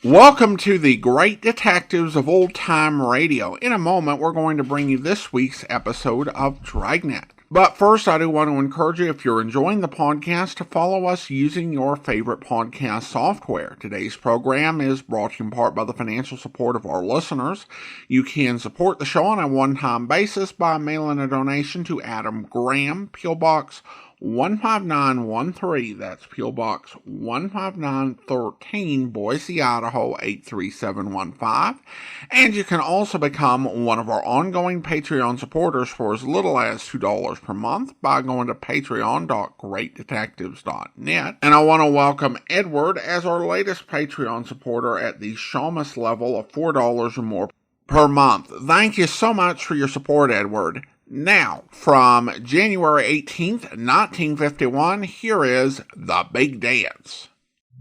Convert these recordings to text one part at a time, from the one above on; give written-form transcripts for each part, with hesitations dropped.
Welcome to the Great Detectives of Old Time Radio. In a moment, we're going to bring you this week's episode of Dragnet. But first, I do want to encourage you, if you're enjoying the podcast, to follow us using your favorite podcast software. Today's program is brought to you in part by the financial support of our listeners. You can support the show on a one-time basis by mailing a donation to Adam Graham, P.O. Box 15913, that's P.O. Box 15913, Boise, Idaho 83715. And you can also become one of our ongoing Patreon supporters for as little as $2 per month by going to patreon.greatdetectives.net. And I want to welcome Edward as our latest Patreon supporter at the Shamus level of $4 or more per month. Thank you so much for your support, Edward. Now, from January 18th, 1951, here is The Big Dance.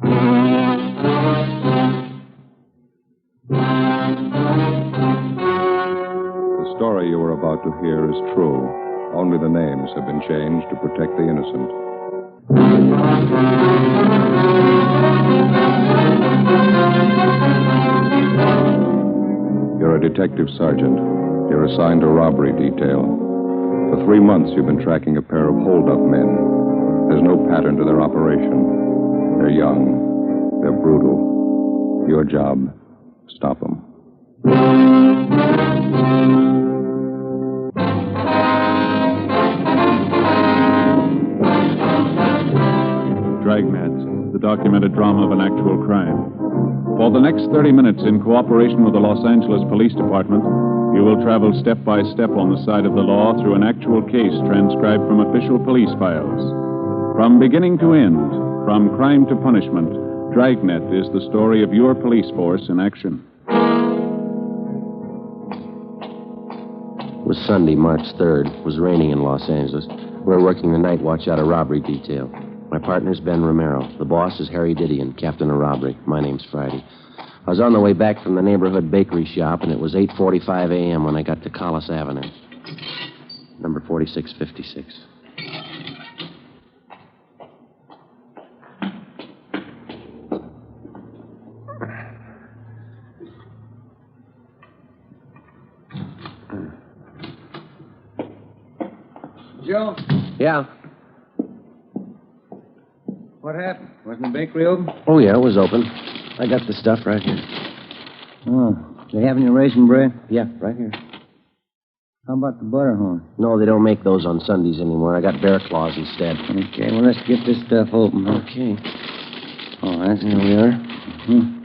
The story you are about to hear is true. Only the names have been changed to protect the innocent. You're a detective sergeant. You're assigned to robbery detail. For 3 months, you've been tracking a pair of hold-up men. There's no pattern to their operation. They're young. They're brutal. Your job, stop them. Dragnet, the documented drama of an actual crime. For the next 30 minutes, in cooperation with the Los Angeles Police Department, you will travel step by step on the side of the law through an actual case transcribed from official police files. From beginning to end, from crime to punishment, Dragnet is the story of your police force in action. It was Sunday, March 3rd. It was raining in Los Angeles. We were working the night watch out of robbery detail. My partner's Ben Romero. The boss is Harry Didion, captain of robbery. My name's Friday. I was on the way back from the neighborhood bakery shop, and it was 8:45 a.m. when I got to Collis Avenue. Number 4656. Joe? Yeah? What happened? Wasn't the bakery open? Oh, yeah, it was open. I got the stuff right here. Oh. Do they have any raisin bread? Yeah, right here. How about the butterhorn? No, they don't make those on Sundays anymore. I got bear claws instead. Okay, well, let's get this stuff open. Okay. Oh, that's Here we are. Mm-hmm.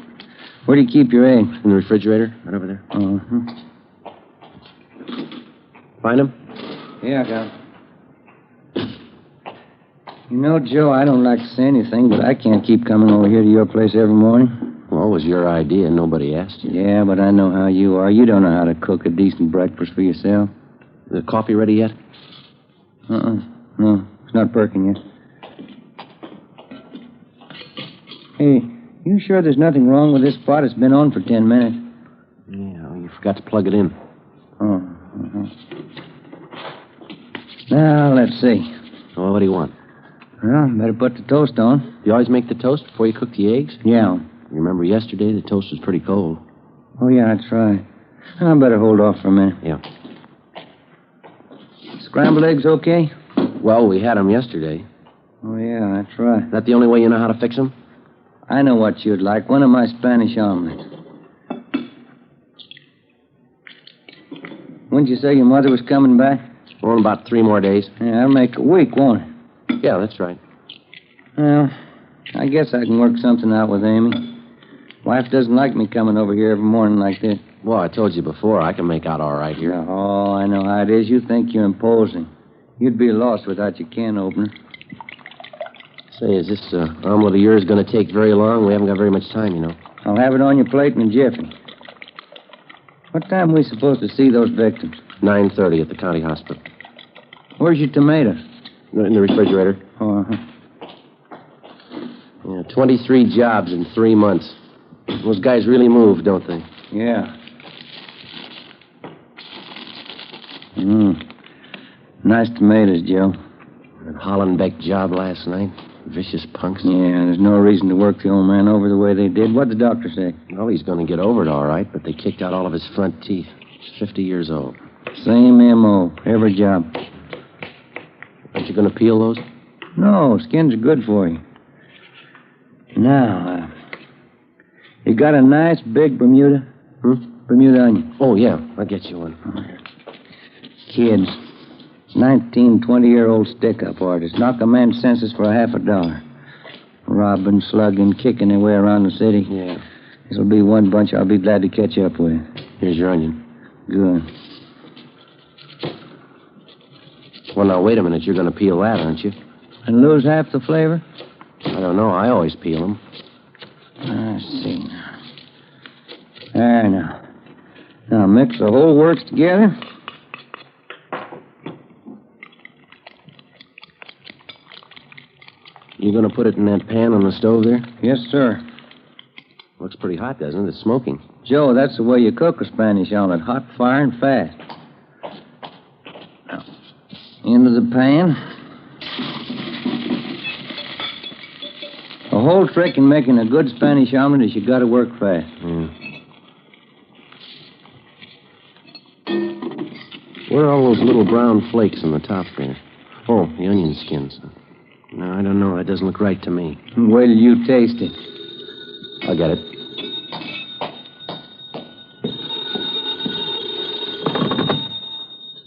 Where do you keep your eggs? In the refrigerator, right over there. Uh-huh. Find them? Yeah, I got 'em. You know, Joe, I don't like to say anything, but I can't keep coming over here to your place every morning. Well, it was your idea. Nobody asked you. Yeah, but I know how you are. You don't know how to cook a decent breakfast for yourself. The coffee ready yet? No, it's not perking yet. Hey, you sure there's nothing wrong with this pot? It's been on for 10 minutes. Yeah, you forgot to plug it in. Oh, uh-huh. Now, let's see. Well, what do you want? Well, better put the toast on. You always make the toast before you cook the eggs? Yeah. You remember yesterday the toast was pretty cold. Oh, yeah, that's right. I better hold off for a minute. Yeah. Scrambled eggs okay? Well, we had them yesterday. Oh, yeah, that's right. Is that the only way you know how to fix them? I know what you'd like. One of my Spanish omelets. When'd you say your mother was coming back? Well, in about 3 more days. Yeah, that'll make a week, won't it? Yeah, that's right. Well, I guess I can work something out with Amy. Wife doesn't like me coming over here every morning like this. Well, I told you before, I can make out all right here. Oh, I know how it is. You think you're imposing. You'd be lost without your can opener. Say, is this omelet of yours going to take very long? We haven't got very much time, you know. I'll have it on your plate in a jiffy. What time are we supposed to see those victims? 9:30 at the county hospital. Where's your tomatoes? In the refrigerator. Oh, uh-huh. Yeah, 23 jobs in 3 months. Those guys really move, don't they? Yeah. Nice tomatoes, Joe. That Hollenbeck job last night. Vicious punks. Yeah, there's no reason to work the old man over the way they did. What'd the doctor say? Well, he's going to get over it all right, but they kicked out all of his front teeth. He's 50 years old. Same M.O. Every job. Aren't you going to peel those? No, skins are good for you. Now, you got a nice big Bermuda? Bermuda onion. Oh, yeah. I'll get you one. Kids. 19, 20-year-old stick-up artists. Knock a man's senses for $50. Robbing, slugging, kicking their way around the city. Yeah. This'll be one bunch I'll be glad to catch up with. Here's your onion. Good. Well, now, wait a minute. You're going to peel that, aren't you? And lose half the flavor? I don't know. I always peel them. I see now. There now. Now mix the whole works together. You going to put it in that pan on the stove there? Yes, sir. Looks pretty hot, doesn't it? It's smoking. Joe, that's the way you cook a Spanish omelet. Hot fire and fast. Now, into the pan. The whole trick in making a good Spanish omelet is you got to work fast. Where are all those little brown flakes on the top there? Oh, the onion skins. No, I don't know. That doesn't look right to me. Wait till you taste it. I'll get it.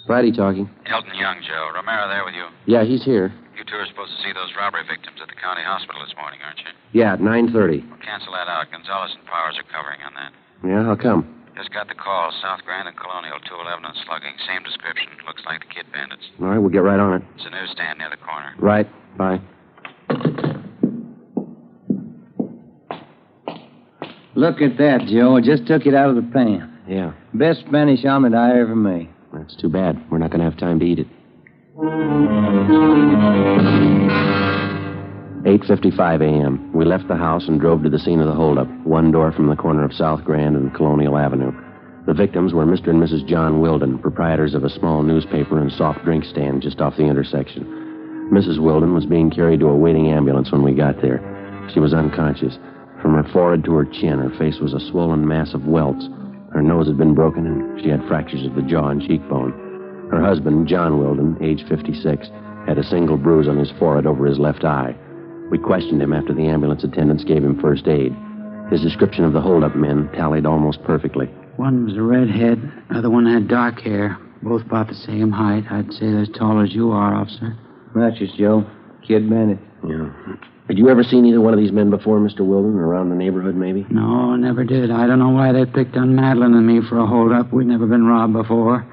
Friday talking. Elton Young, Joe. Romero there with you? Yeah, he's here. You two are supposed to see those robbery victims at the county hospital this morning, aren't you? Yeah, at 9:30. Well, cancel that out. Gonzalez and Powers are covering on that. Yeah, how come? Just got the call. South Grand and Colonial, 211 and slugging. Same description. Looks like the kid bandits. All right, we'll get right on it. It's a newsstand near the corner. Right. Bye. Look at that, Joe. I just took it out of the pan. Yeah, Best Spanish omelet I ever made. that's too bad. We're not going to have time to eat it. 8:55 a.m. We left the house and drove to the scene of the holdup, one door from the corner of South Grand and Colonial Avenue. The victims were Mr. and Mrs. John Wilden, proprietors of a small newspaper and soft drink stand just off the intersection. Mrs. Wilden was being carried to a waiting ambulance when we got there. She was unconscious. From her forehead to her chin, her face was a swollen mass of welts. Her nose had been broken, and she had fractures of the jaw and cheekbone. Her husband, John Wilden, age 56, had a single bruise on his forehead over his left eye. We questioned him after the ambulance attendants gave him first aid. His description of the holdup men tallied almost perfectly. One was a redhead, the other one had dark hair. Both about the same height. I'd say they're as tall as you are, officer. Matches, Joe. Kid bandit. Yeah. Had you ever seen either one of these men before, Mr. Wilden, or around the neighborhood, maybe? No, never did. I don't know why they picked on Madeline and me for a holdup. We'd never been robbed before.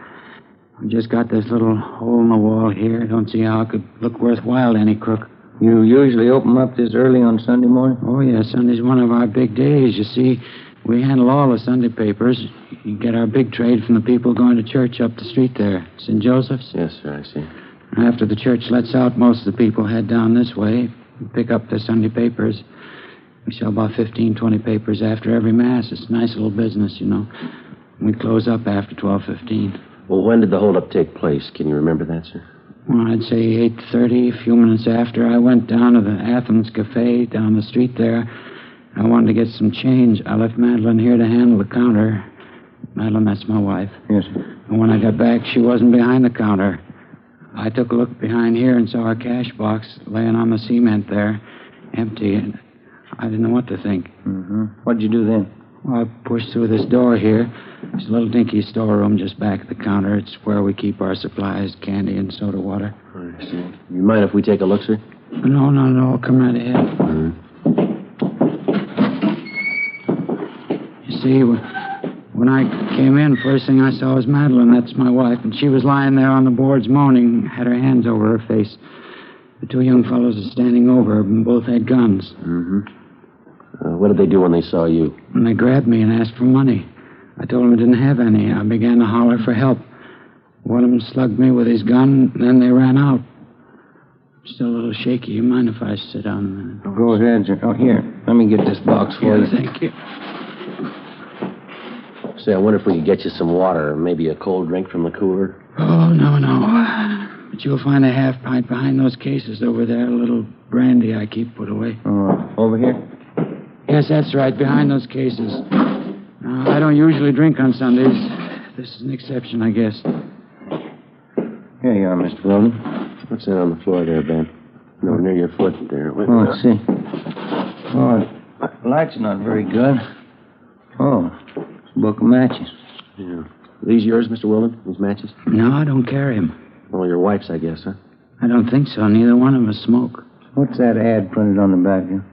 We just got this little hole in the wall here. Don't see how it could look worthwhile to any crook. You usually open up this early on Sunday morning? Oh, yeah, Sunday's one of our big days. You see, we handle all the Sunday papers. You get our big trade from the people going to church up the street there. St. Joseph's? Yes, sir, I see. After the church lets out, most of the people head down this way and pick up their Sunday papers. We sell about 15, 20 papers after every Mass. It's a nice little business, you know. We close up after 12:15. Well, when did the holdup take place? Can you remember that, sir? Well, I'd say 8:30, a few minutes after. I went down to the Athens Cafe down the street there. I wanted to get some change. I left Madeline here to handle the counter. Madeline, that's my wife. Yes, sir. And when I got back, she wasn't behind the counter. I took a look behind here and saw a cash box laying on the cement there, empty, and I didn't know what to think. Mm-hmm. What'd you do then? Well, I pushed through this door here. It's a little dinky storeroom just back at the counter. It's where we keep our supplies, candy and soda water. I see. You mind if we take a look, sir? No. Come right ahead. Mm-hmm. You see, when I came in, first thing I saw was Madeline. That's my wife. And she was lying there on the boards moaning, had her hands over her face. The two young fellows were standing over her, and both had guns. Mm-hmm. What did they do when they saw you? And they grabbed me and asked for money. I told them I didn't have any. I began to holler for help. One of them slugged me with his gun, and then they ran out. Still a little shaky. You mind if I sit down a minute? Go ahead, sir. Oh, here. Let me get this box for you. Thank you. Say, I wonder if we could get you some water or maybe a cold drink from the cooler. Oh, no. But you'll find a half pint behind those cases over there, a little brandy I keep put away. Over here? Yes, that's right, behind those cases. I don't usually drink on Sundays. This is an exception, I guess. Here you are, Mr. Weldon. What's that on the floor there, Ben? No, near your foot there. Let's see. The light's not very good. It's a book of matches. Yeah. Are these yours, Mr. Weldon? These matches? No, I don't carry them. Well, your wife's, I guess, huh? I don't think so. Neither one of us smoke. What's that ad printed on the back here?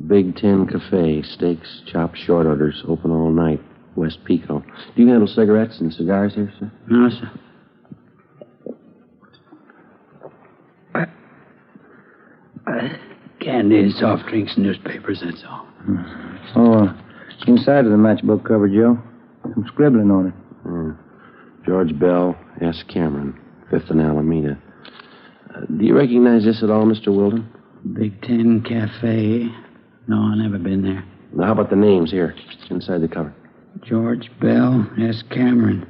Big Ten Cafe, steaks, chops, short orders, open all night, West Pico. Do you handle cigarettes and cigars here, sir? No, sir. Candy, soft drinks, newspapers, that's all. Inside of the matchbook cover, Joe. Some scribbling on it. George Bell, S. Cameron, 5th and Alameda. Do you recognize this at all, Mr. Weldon? Big Ten Cafe. No, I've never been there. Now, how about the names here, inside the cover? George Bell, S. Cameron.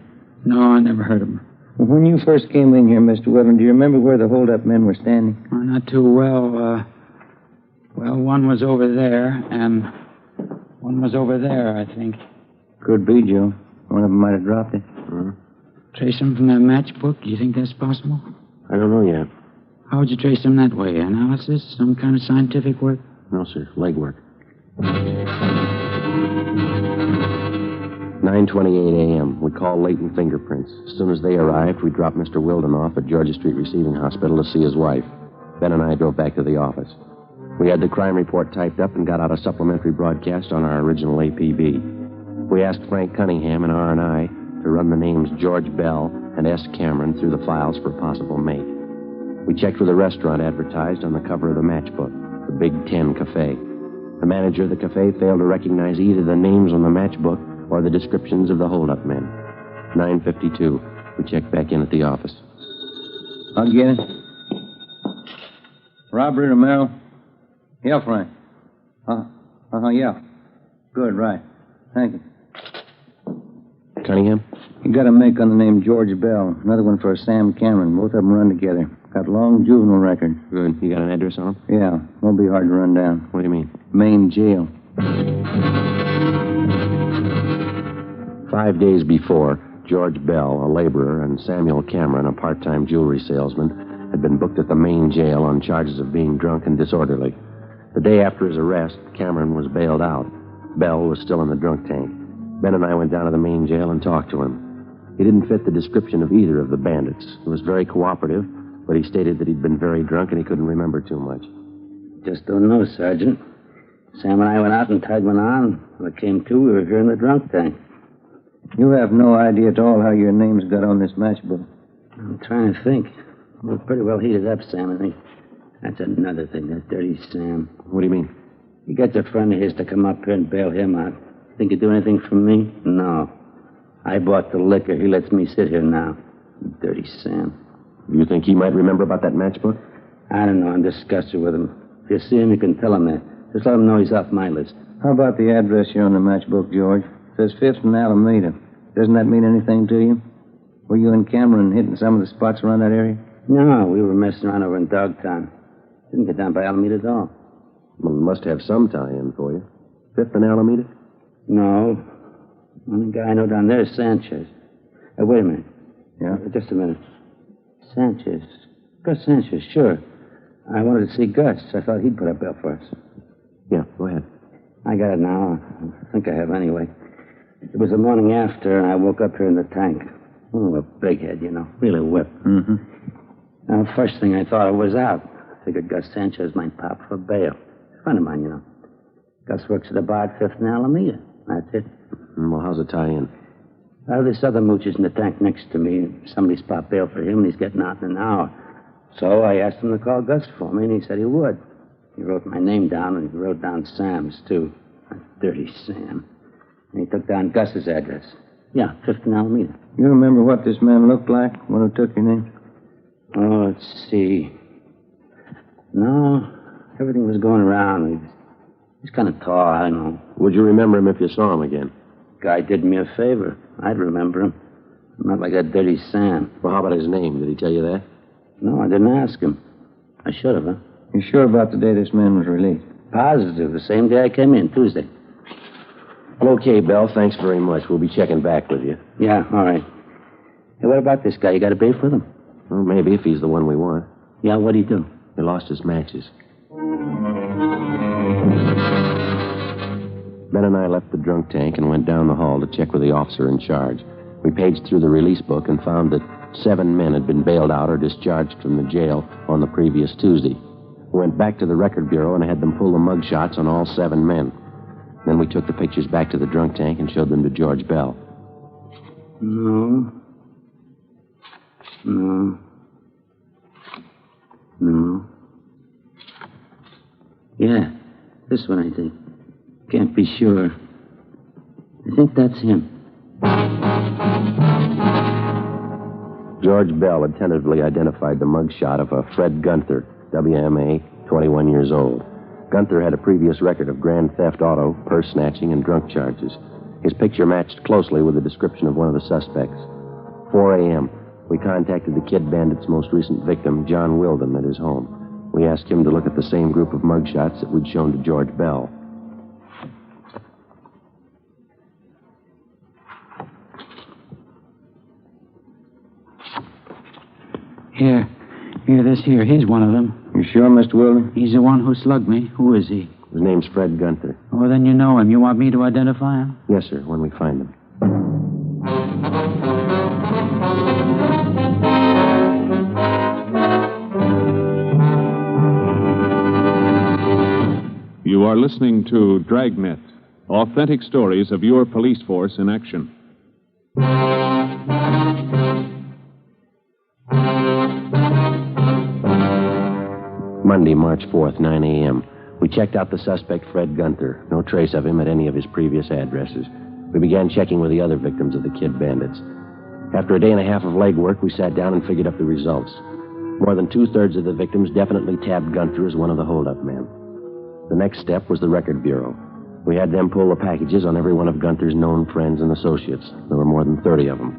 No, I never heard of him. When you first came in here, Mr. Weldon, do you remember where the hold-up men were standing? Not too well. One was over there, and one was over there, I think. Could be, Joe. One of them might have dropped it. Trace them from that matchbook? Do you think that's possible? I don't know yet. How would you trace them that way? Analysis? Some kind of scientific work? No, sir. Legwork. 9:28 a.m. We called Leighton Fingerprints. As soon as they arrived, we dropped Mr. Weldon off at Georgia Street Receiving Hospital to see his wife. Ben and I drove back to the office. We had the crime report typed up and got out a supplementary broadcast on our original APB. We asked Frank Cunningham and R&I to run the names George Bell and S. Cameron through the files for a possible mate. We checked with the restaurant advertised on the cover of the matchbook, the Big Ten Cafe. The manager of the cafe failed to recognize either the names on the matchbook or the descriptions of the hold-up men. 9:52. We checked back in at the office. I'll get it. Robbery, Romero? Yeah, Frank. Yeah. Good, right. Thank you. Cunningham? You got a make on the name George Bell. Another one for Sam Cameron. Both of them run together. Got long juvenile record. Good. You got an address on them? Yeah. Won't be hard to run down. What do you mean? Main jail. 5 days before, George Bell, a laborer, and Samuel Cameron, a part-time jewelry salesman, had been booked at the main jail on charges of being drunk and disorderly. The day after his arrest, Cameron was bailed out. Bell was still in the drunk tank. Ben and I went down to the main jail and talked to him. He didn't fit the description of either of the bandits. He was very cooperative, but he stated that he'd been very drunk and he couldn't remember too much. Just don't know, Sergeant. Sam and I went out and tied one on. When it came to, we were here in the drunk tank. You have no idea at all how your names got on this matchbook. I'm trying to think. We're pretty well heated up, Sam and me. That's another thing, that dirty Sam. What do you mean? He gets a friend of his to come up here and bail him out. Think he'd do anything for me? No. I bought the liquor. He lets me sit here now. Dirty Sam. Do you think he might remember about that matchbook? I don't know. I'm disgusted with him. If you see him, you can tell him that. Just let him know he's off my list. How about the address here on the matchbook, George? It says 5th and Alameda. Doesn't that mean anything to you? Were you and Cameron hitting some of the spots around that area? No, we were messing around over in Dogtown. Didn't get down by Alameda at all. Well, it must have some tie-in for you. 5th and Alameda? No. The only guy I know down there is Sanchez. Wait a minute. Yeah? Just a minute. Sanchez. Gus Sanchez, sure. I wanted to see Gus. I thought he'd put up bail for us. Yeah, go ahead. I got it now. I think I have anyway. It was the morning after, and I woke up here in the tank. Oh, a big head, you know. Really whipped. Mm-hmm. Now, first thing I thought was out. I figured Gus Sanchez might pop for bail. A friend of mine, you know. Gus works at the bar at 5th and Alameda. That's it. Well, how's it tie in? This other mooch is in the tank next to me. Somebody's popped bail for him, and he's getting out in an hour. So I asked him to call Gus for me, and he said he would. He wrote my name down, and he wrote down Sam's, too. That dirty Sam. And he took down Gus's address. Yeah, 5th and Alameda. You remember what this man looked like, one who took your name? Oh, let's see. No, everything was going around. He's kind of tall, I know. Would you remember him if you saw him again? Guy did me a favor. I'd remember him. Not like that dirty Sam. Well, how about his name? Did he tell you that? No, I didn't ask him. I should have, huh? You sure about the day this man was released? Positive. The same day I came in, Tuesday. Well, okay, Bell. Thanks very much. We'll be checking back with you. Yeah, all right. Hey, what about this guy? You got a beef with him? Well, maybe if he's the one we want. Yeah, what'd he do? He lost his matches. Ben and I left the drunk tank and went down the hall to check with the officer in charge. We paged through the release book and found that 7 men had been bailed out or discharged from the jail on the previous Tuesday. We went back to the record bureau and had them pull the mug shots on all 7 men. Then we took the pictures back to the drunk tank and showed them to George Bell. No. Yeah, this one, I think. Can't be sure. I think that's him. George Bell had tentatively identified the mugshot of a Fred Gunther, WMA, 21 years old. Gunther had a previous record of grand theft auto, purse snatching, and drunk charges. His picture matched closely with the description of one of the suspects. 4 a.m., we contacted the Kid Bandit's most recent victim, John Wilden, at his home. We asked him to look at the same group of mugshots that we'd shown to George Bell. Here, this here. He's one of them. You sure, Mr. Wilden? He's the one who slugged me. Who is he? His name's Fred Gunther. Oh, then you know him. You want me to identify him? Yes, sir, when we find him. You are listening to Dragnet, authentic stories of your police force in action. Monday, March 4th, 9 a.m. We checked out the suspect, Fred Gunther. No trace of him at any of his previous addresses. We began checking with the other victims of the Kid Bandits. After a day and a half of legwork, we sat down and figured up the results. More than 2/3 of the victims definitely tabbed Gunther as one of the holdup men. The next step was the record bureau. We had them pull the packages on every one of Gunther's known friends and associates. There were more than 30 of them.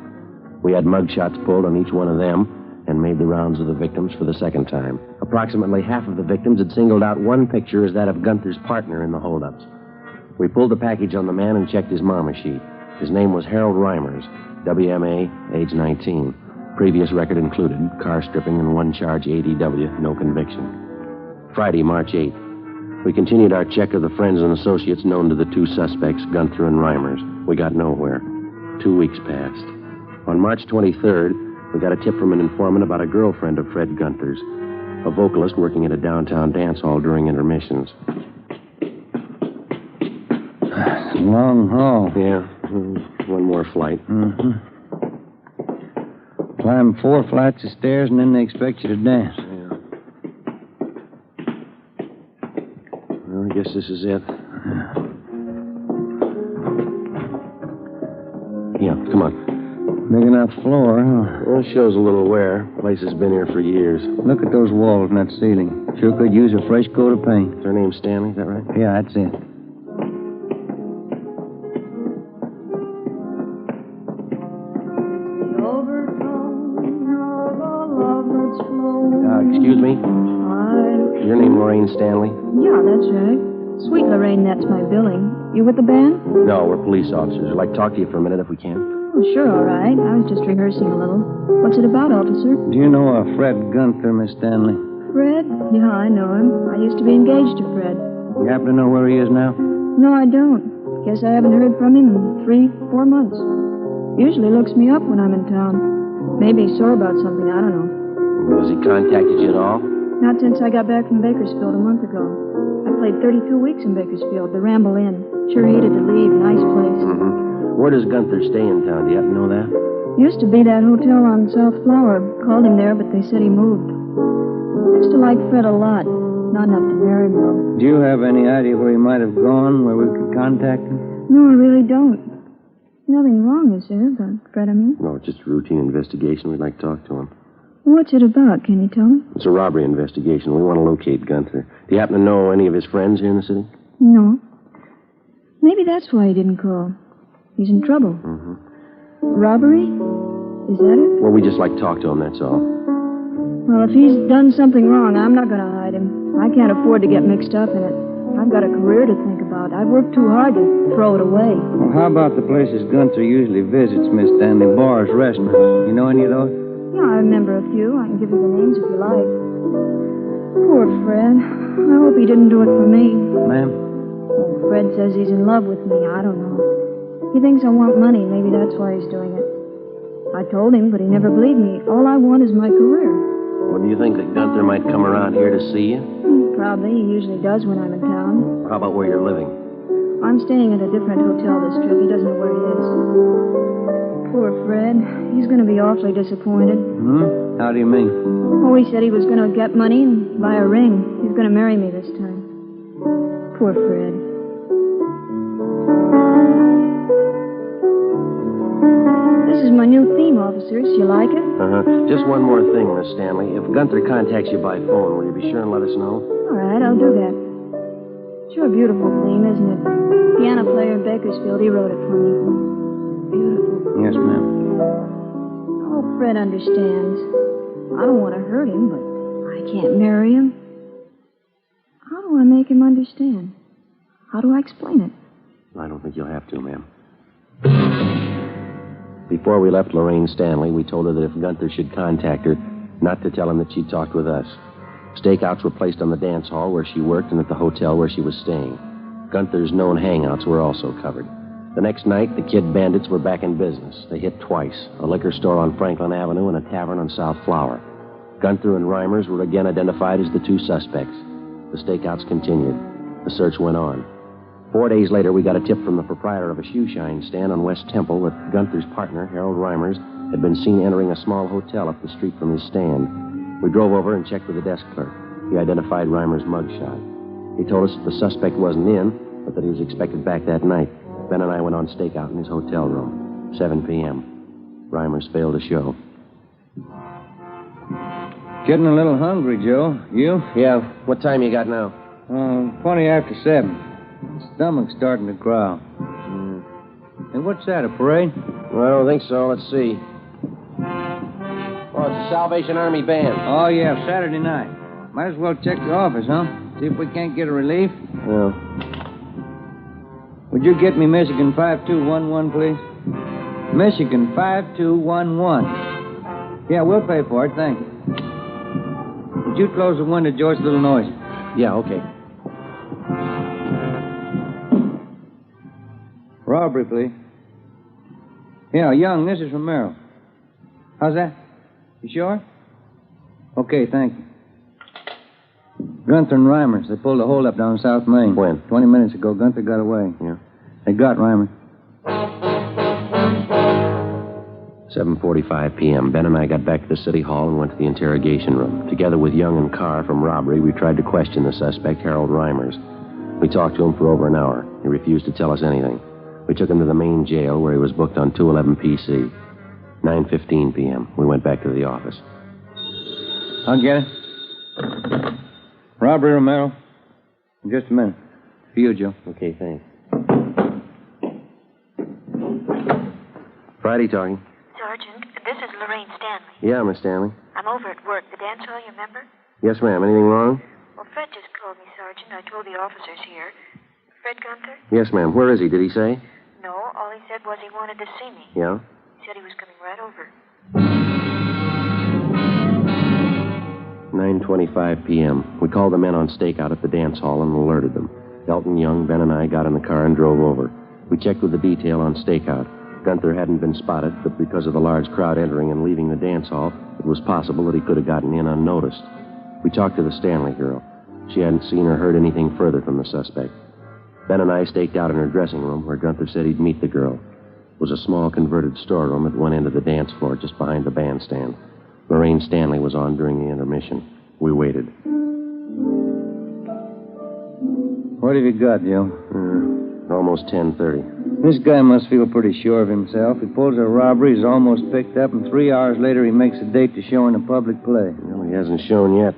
We had mugshots pulled on each one of them and made the rounds of the victims for the second time. Approximately half of the victims had singled out one picture as that of Gunther's partner in the holdups. We pulled the package on the man and checked his mama sheet. His name was Harold Reimers, WMA, age 19. Previous record included car stripping and 1 charge ADW, no conviction. Friday, March 8th. We continued our check of the friends and associates known to the 2 suspects, Gunther and Reimers. We got nowhere. 2 weeks passed. On March 23rd, we got a tip from an informant about a girlfriend of Fred Gunther's, a vocalist working at a downtown dance hall during intermissions. Long haul. Yeah, 1 more flight. Mm-hmm. Climb 4 flights of stairs and then they expect you to dance. Yeah. Well, I guess this is it. Yeah, come on. Big enough floor, huh? Well, it shows a little wear. Place has been here for years. Look at those walls and that ceiling. Sure could use a fresh coat of paint. Is her name Stanley, is that right? Yeah, that's it. Excuse me? Hi. Your name Lorraine Stanley? Yeah, that's right. Sweet Lorraine, that's my billing. You with the band? No, we're police officers. We'd like to talk to you for a minute if we can. Oh, sure, all right. I was just rehearsing a little. What's it about, officer? Do you know a Fred Gunther, Miss Stanley? Fred? Yeah, I know him. I used to be engaged to Fred. You happen to know where he is now? No, I don't. Guess I haven't heard from him in 3-4 months. Usually looks me up when I'm in town. Maybe he's sore about something, I don't know. Has he contacted you at all? Not since I got back from Bakersfield a month ago. I played 32 weeks in Bakersfield, the Ramble Inn. Sure hated to leave. Nice place. Mm-hmm. Where does Gunther stay in town? Do you happen to know that? Used to be that hotel on South Flower. Called him there, but they said he moved. Used to like Fred a lot. Not enough to marry him, though. Do you have any idea where he might have gone, where we could contact him? No, I really don't. Nothing wrong, is there, about Fred, I mean? No, it's just a routine investigation. We'd like to talk to him. What's it about? Can you tell me? It's a robbery investigation. We want to locate Gunther. Do you happen to know any of his friends here in the city? No. Maybe that's why he didn't call. He's in trouble. Mm-hmm. Robbery? Is that it? Well, we just like to talk to him, that's all. Well, if he's done something wrong, I'm not going to hide him. I can't afford to get mixed up in it. I've got a career to think about. I've worked too hard to throw it away. Well, how about the places Gunther usually visits, Miss Stanley? Bars, restaurants. You know any of those? Yeah, I remember a few. I can give you the names if you like. Poor Fred. I hope he didn't do it for me. Ma'am? Oh, Fred says he's in love with me. I don't know. He thinks I want money. Maybe that's why he's doing it. I told him, but he never believed me. All I want is my career. Well, do you think that Gunther might come around here to see you? Probably. He usually does when I'm in town. How about where you're living? I'm staying at a different hotel this trip. He doesn't know where he is. Poor Fred. He's going to be awfully disappointed. How do you mean? Oh, he said he was going to get money and buy a ring. He's going to marry me this time. Poor Fred. This is my new theme, officers. You like it? Just one more thing, Miss Stanley. If Gunther contacts you by phone, will you be sure and let us know? All right, I'll do that. Sure, beautiful theme, isn't it? Piano player in Bakersfield, he wrote it for me. Beautiful. Yes, ma'am. I hope Fred understands. I don't want to hurt him, but I can't marry him. How do I make him understand? How do I explain it? I don't think you'll have to, ma'am. Before we left Lorraine Stanley, we told her that if Gunther should contact her, not to tell him that she'd talked with us. Stakeouts were placed on the dance hall where she worked and at the hotel where she was staying. Gunther's known hangouts were also covered. The next night, the Kid Bandits were back in business. They hit twice, a liquor store on Franklin Avenue and a tavern on South Flower. Gunther and Reimers were again identified as the two suspects. The stakeouts continued. The search went on. 4 days later, we got a tip from the proprietor of a shoe shine stand on West Temple that Gunther's partner, Harold Reimers, had been seen entering a small hotel up the street from his stand. We drove over and checked with the desk clerk. He identified Reimers' mugshot. He told us that the suspect wasn't in, but that he was expected back that night. Ben and I went on stakeout in his hotel room. 7 p.m. Reimers failed to show. Getting a little hungry, Joe. You? Yeah, what time you got now? 20 after 7. Stomach's starting to growl. Hey, what's that, a parade? Well, I don't think so. Let's see. Oh, it's a Salvation Army band. Oh, yeah, Saturday night. Might as well check the office, huh? See if we can't get a relief. Yeah. Would you get me Michigan 5211, please? Michigan 5211. Yeah, we'll pay for it, thank you. Would you close the window, George? A little noise. Yeah, okay. Robbery, please. Yeah, Young, this is Romero. How's that? You sure? Okay, thank you. Gunther and Reimers, they pulled a hold-up down South Main. When? 20 minutes ago. Gunther got away. Yeah. They got Reimers. 7:45 p.m. Ben and I got back to the city hall and went to the interrogation room. Together with Young and Carr from robbery, we tried to question the suspect, Harold Reimers. We talked to him for over an hour. He refused to tell us anything. We took him to the main jail where he was booked on 211 PC. 9:15 p.m. We went back to the office. I'll get it. Robbery, Romero. In just a minute. For you, Joe. Okay, thanks. Friday talking. Sergeant, this is Lorraine Stanley. Yeah, Miss Stanley. I'm over at work. The dance hall, you remember? Yes, ma'am. Anything wrong? Well, Fred just called me, Sergeant. I told the officers here. Fred Gunther? Yes, ma'am. Where is he? Did he say? No, all he said was he wanted to see me. Yeah? He said he was coming right over. 9:25 p.m. We called the men on stakeout at the dance hall and alerted them. Elton, Young, Ben, and I got in the car and drove over. We checked with the detail on stakeout. Gunther hadn't been spotted, but because of the large crowd entering and leaving the dance hall, it was possible that he could have gotten in unnoticed. We talked to the Stanley girl. She hadn't seen or heard anything further from the suspect. Ben and I staked out in her dressing room where Gunther said he'd meet the girl. It was a small converted storeroom at one end of the dance floor just behind the bandstand. Lorraine Stanley was on during the intermission. We waited. What have you got, Joe? Almost 10:30. This guy must feel pretty sure of himself. He pulls a robbery, he's almost picked up, and 3 hours later he makes a date to show in a public play. Well, he hasn't shown yet.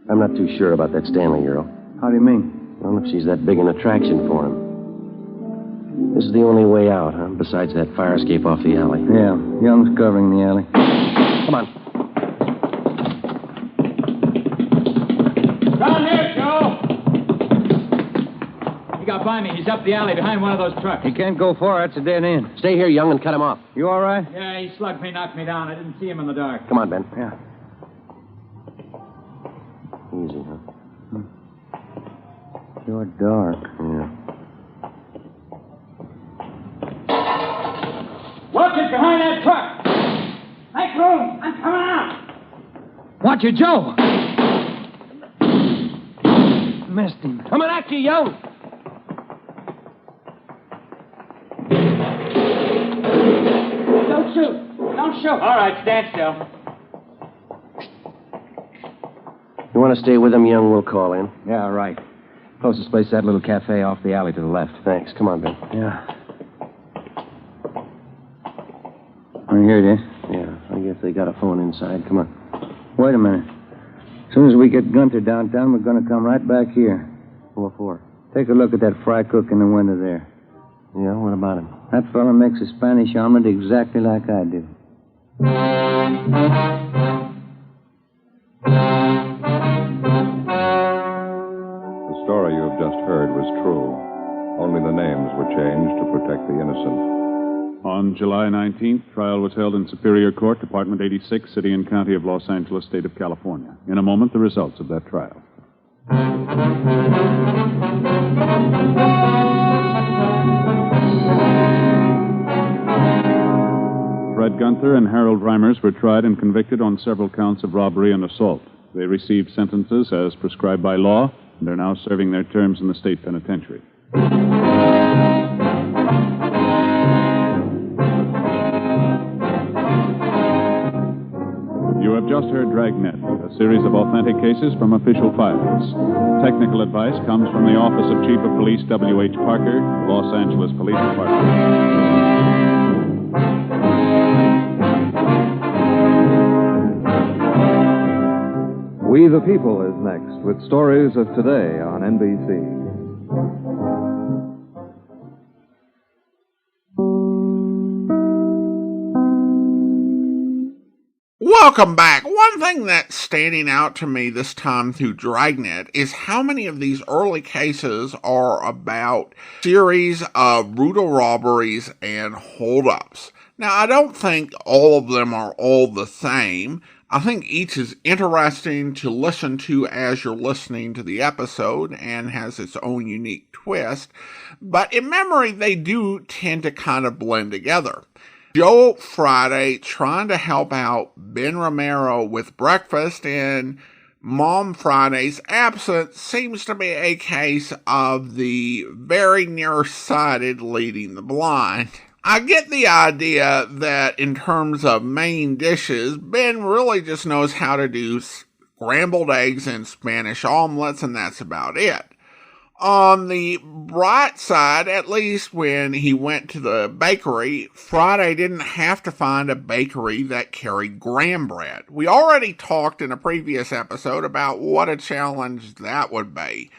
I'm not too sure about that Stanley girl. How do you mean? Well, if she's that big an attraction for him. This is the only way out, huh? Besides that fire escape off the alley. Yeah, Young's covering the alley. Come on. Down here, Joe! He got by me. He's up the alley behind one of those trucks. He can't go far. That's a dead end. Stay here, Young, and cut him off. You all right? Yeah, he slugged me, knocked me down. I didn't see him in the dark. Come on, Ben. Yeah. Easy, huh? Sure dark. Yeah. Watch it behind that truck! Make room! I'm coming out! Watch it, Joe! Missed him. Coming at you, Young! Don't shoot! Don't shoot! All right, stand still. You want to stay with him, Young? We'll call in. Yeah, right. Closest place, that little cafe off the alley to the left. Thanks. Come on, Ben. Yeah. I heard it. Yeah, I guess they got a phone inside. Come on. Wait a minute. As soon as we get Gunther downtown, we're going to come right back here. What for? Take a look at that fry cook in the window there. Yeah, what about him? That fella makes a Spanish omelet exactly like I do. The story you have just heard was true. Only the names were changed to protect the innocent. On July 19th, trial was held in Superior Court, Department 86, City and County of Los Angeles, State of California. In a moment, the results of that trial. Fred Gunther and Harold Reimers were tried and convicted on several counts of robbery and assault. They received sentences as prescribed by law, and are now serving their terms in the state penitentiary. You have just heard Dragnet, a series of authentic cases from official files. Technical advice comes from the Office of Chief of Police W.H. Parker, Los Angeles Police Department. We the People is next with stories of today on NBC. Welcome back. One thing that's standing out to me this time through Dragnet is how many of these early cases are about series of brutal robberies and holdups. Now, I don't think all of them are all the same. I think each is interesting to listen to as you're listening to the episode and has its own unique twist. But in memory, they do tend to kind of blend together. Joe Friday trying to help out Ben Romero with breakfast, and Mom Friday's absence seems to be a case of the very nearsighted leading the blind. I get the idea that in terms of main dishes, Ben really just knows how to do scrambled eggs and Spanish omelets, and that's about it. On the bright side, at least when he went to the bakery, Friday didn't have to find a bakery that carried graham bread. We already talked in a previous episode about what a challenge that would be.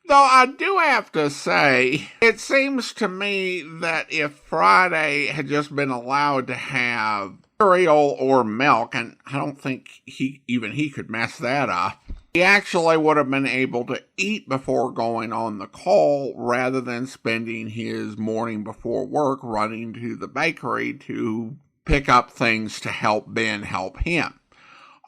Though I do have to say, it seems to me that if Friday had just been allowed to have cereal or milk, and I don't think he could mess that up, he actually would have been able to eat before going on the call rather than spending his morning before work running to the bakery to pick up things to help Ben help him.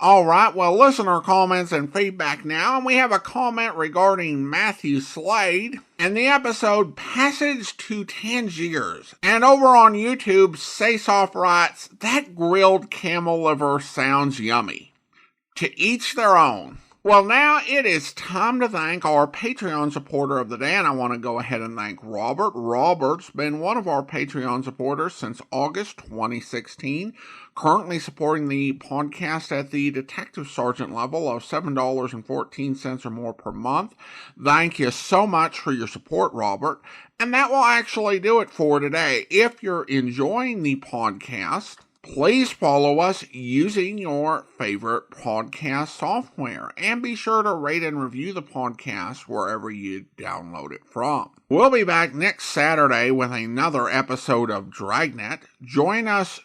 All right, well, listener comments and feedback now, and we have a comment regarding Matthew Slade and the episode Passage to Tangiers. And over on YouTube, Sasoff writes, that grilled camel liver sounds yummy. To each their own. Well, now it is time to thank our Patreon supporter of the day, and I want to go ahead and thank Robert. Robert's been one of our Patreon supporters since August 2016, currently supporting the podcast at the Detective Sergeant level of $7.14 or more per month. Thank you so much for your support, Robert. And that will actually do it for today. If you're enjoying the podcast, Please follow us using your favorite podcast software, and be sure to rate and review the podcast wherever you download it from. We'll be back next Saturday with another episode of Dragnet. Join us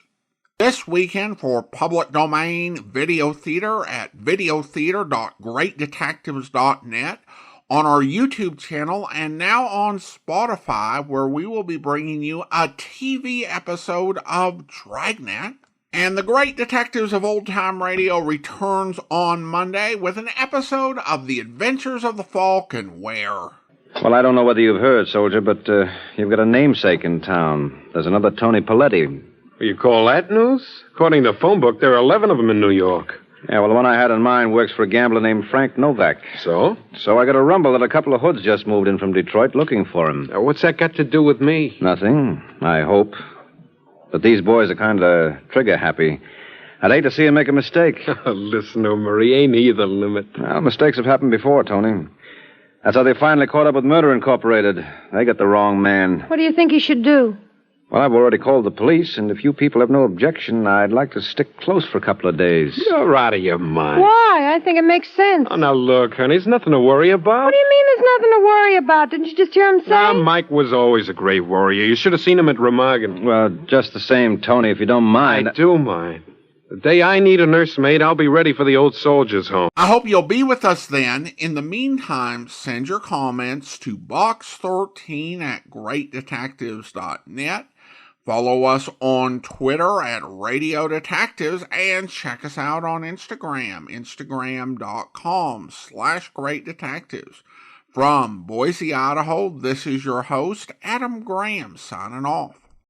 this weekend for public domain video theater at videotheater.greatdetectives.net, on our YouTube channel, and now on Spotify, where we will be bringing you a TV episode of Dragnet. And the Great Detectives of Old Time Radio returns on Monday with an episode of The Adventures of the Falcon, where... Well, I don't know whether you've heard, soldier, but you've got a namesake in town. There's another Tony Paletti. You call that news? According to the phone book, there are 11 of them in New York. Yeah, well, the one I had in mind works for a gambler named Frank Novak. So? So I got a rumble that a couple of hoods just moved in from Detroit looking for him. Now, what's that got to do with me? Nothing, I hope. But these boys are kind of trigger-happy. I'd hate to see him make a mistake. Listen to him, Marie. Ain't he the limit? Well, mistakes have happened before, Tony. That's how they finally caught up with Murder Incorporated. They got the wrong man. What do you think he should do? Well, I've already called the police, and if you people have no objection, I'd like to stick close for a couple of days. You're out of your mind. Why? I think it makes sense. Oh, now look, honey, there's nothing to worry about. What do you mean there's nothing to worry about? Didn't you just hear him say? Now, Mike was always a great warrior. You should have seen him at Remagen. Well, just the same, Tony, if you don't mind. I do mind. The day I need a nursemaid, I'll be ready for the old soldiers' home. I hope you'll be with us then. In the meantime, send your comments to box13 at greatdetectives.net. Follow us on Twitter at Radio Detectives, and check us out on Instagram, instagram.com/Great Detectives. From Boise, Idaho, this is your host, Adam Graham, signing off.